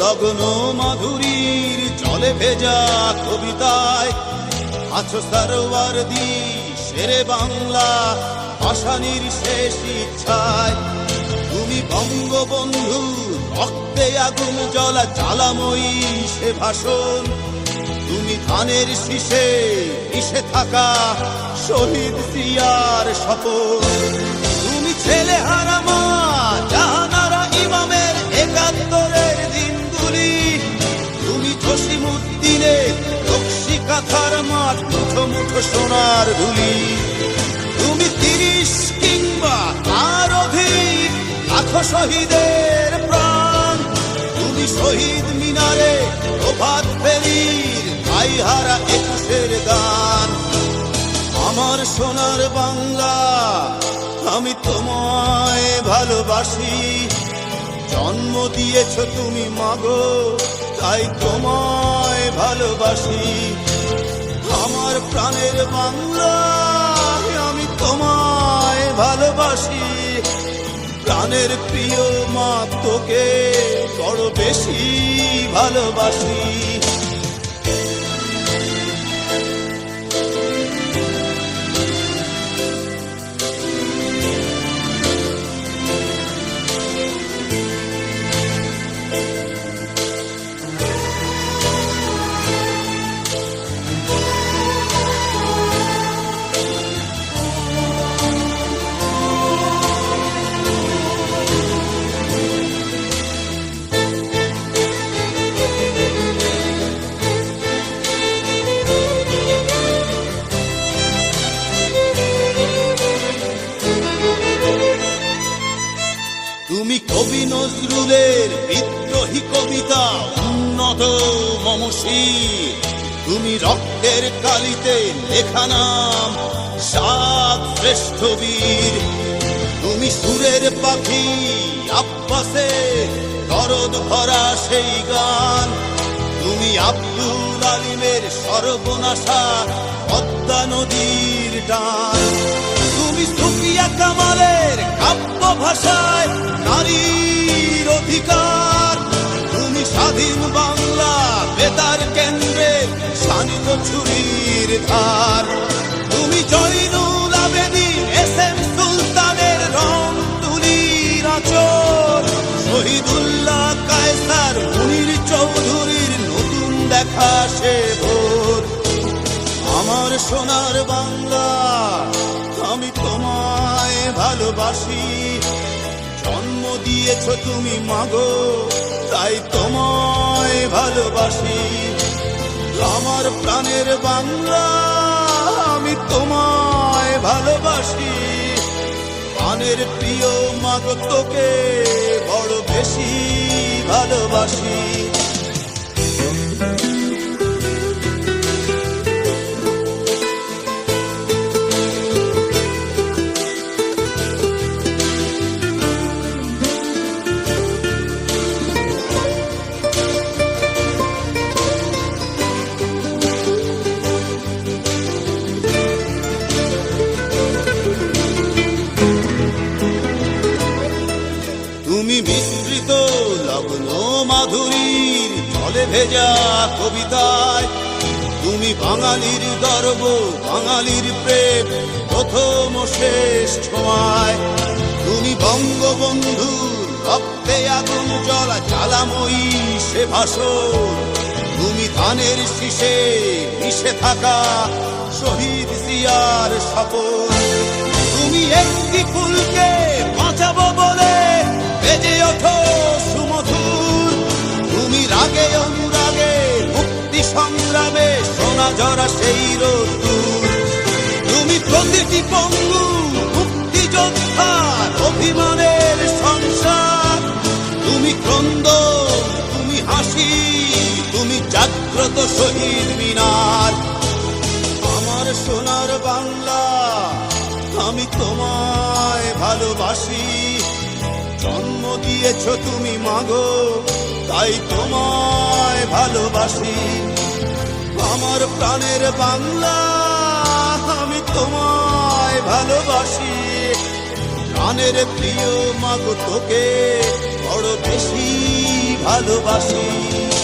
লগ্ন মাধুরীর জলে ভেজা কবিতায় আছো সরওয়ারদি শেরে বাংলা ভাষানির শেষ ইচ্ছায়। তুমি বঙ্গবন্ধু রক্তে আগুন জ্বলা জ্বালাময়ী সে ভাষণ। তুমি ধানের শীষে মিশে থাকা শহীদ জিয়ার শপথ। তুমি ছেলে হারা মা জাহানারা ইমামের ৭১-এর দিনগুলি। তুমি জসিমউদ্দিনের নকশি কাঁথার মাঠ মুঠো মুঠো সোনার ধুলি। তুমি ৩০ কিংবা তার অধিক লাখো শহীদের প্রাণ। তুমি শহীদ মিনারে প্রভাত ফেরির গাইহারা ২১-এর গান। আমার সোনার বাংলা আমি তোমায় ভালোবাসি। জন্ম দিয়েছ তুমি মাগো তাই তোমায় ভালোবাসি। আমার প্রাণের বাংলা আমি তোমায় ভালোবাসি। প্রাণের প্রিয় মা তোকে বড় বেশি ভালোবাসি। তুমি কবি নজরুলের বিদ্রোহী কবিতা উন্নত মমশির। তুমি রক্তের কালিতে লেখা নাম সাত শ্রেষ্ঠ বীর। তুমি সুরের পাখি আব্বাসের দরদ ভরা সেই গান। তুমি আব্দুল আলিমের সর্বনাশা পদ্মা নদীর টান। তুমি সুফিয়া কামালের কাব্য ভাষায় নারীর অধিকার। তুমি স্বাধীন বাংলা বেতার কেন্দ্রের শানিত ছুরির ধার। তুমি জয়নুল আবেদীন এস.এম. সুলতানের রং তুলির আঁচল। শহীদুল্লাহ কায়সার মুনির চৌধুরীর নতুন দেখা সে ভোর। আমার সোনার বাংলা আমি তোমায় ভালোবাসি। জন্ম দিয়েছ তুমি মাগো তাই তোমায় ভালোবাসি। আমার প্রাণের বাংলা আমি তোমায় ভালোবাসি। প্রাণের প্রিয় মাগো তোকে বড় বেশি ভালোবাসি। তুমি মিশ্রিত লগ্ন মাধুরীর জলে ভেজা কবিতায়। তুমি বাঙালির গর্ব বাঙালির প্রেম প্রথম শেষ ছোঁয়ায়। তুমি বঙ্গবন্ধুর রক্তে আগুন জ্বলা জ্বালাময়ী সে ভাষণ। তুমি ধানের শীষে মিশে থাকা শহীদ জিয়ার শপথ। তুমি একটি ফুলকে বাঁচাবো বলে বেজে ওঠো সুমধুর। তুমি রাগে অনুরাগে মুক্তি সংগ্রামে সোনা জরা সেই রোদ্দুর। তুমি প্রতিটি পঙ্গু মুক্তিযোদ্ধার অভিমানের সংসার। তুমি ক্রন্দন তুমি হাসি তুমি জাগ্রত শহীদ মিনার। আমার সোনার বাংলা আমি তোমায় ভালোবাসি। জন্ম দিয়েছ তুমি মাগো তাই তোমায় ভালোবাসি। আমার প্রাণের বাংলা আমি তোমায় ভালোবাসি। প্রাণের প্রিয় মাগো তোকে বড় বেশি ভালোবাসি।